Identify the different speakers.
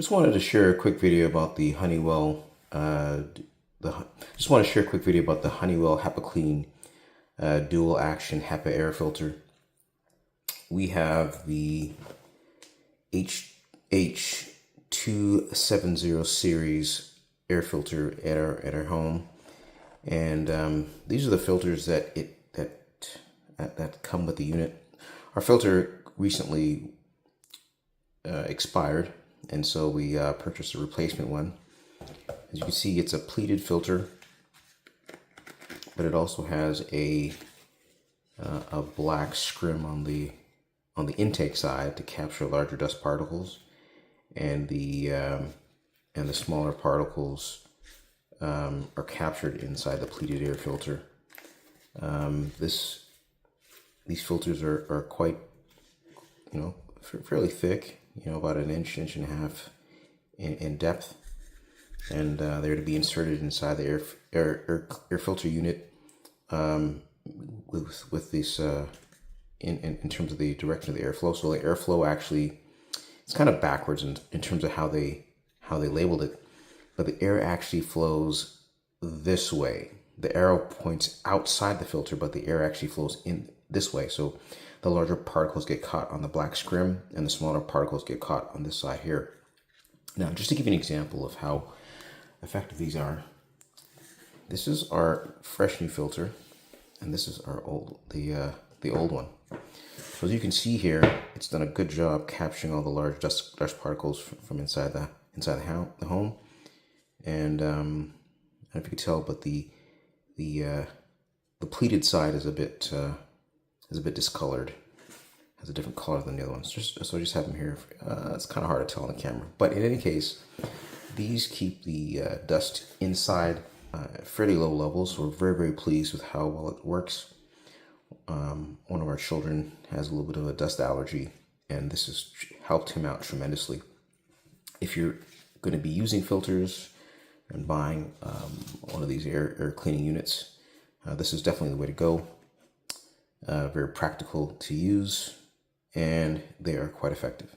Speaker 1: Just wanted to share a quick video about the Honeywell. Just want to share a quick video about the Honeywell HEPA Clean dual action HEPA air filter. We have the HH270 series air filter at our home, and these are the filters that come with the unit. Our filter recently expired, and so we purchased a replacement one. As you can see, it's a pleated filter, but it also has a black scrim on the intake side to capture larger dust particles, and the smaller particles are captured inside the pleated air filter. These filters are quite, fairly thick, about an inch and a half in depth, and they're to be inserted inside the air filter unit with this in terms of the direction of the airflow. So the airflow actually, it's kind of backwards in terms of how they labeled it, but the air actually flows this way. The arrow points outside the filter, but the air actually flows in this way. So the larger particles get caught on the black scrim, and the smaller particles get caught on this side here. Now, just to give you an example of how effective these are, this is our fresh new filter, and this is our the old one. So as you can see here, it's done a good job capturing all the large dust particles from inside the home. And I don't know if you can tell, but the pleated side is a bit discolored, has a different color than the other ones. So I just have them here. It's kind of hard to tell on the camera, but in any case, these keep the dust inside at fairly low levels. So we're very, very pleased with how well it works. One of our children has a little bit of a dust allergy, and this has helped him out tremendously. If you're going to be using filters and buying one of these air cleaning units, this is definitely the way to go. Very practical to use, and they are quite effective.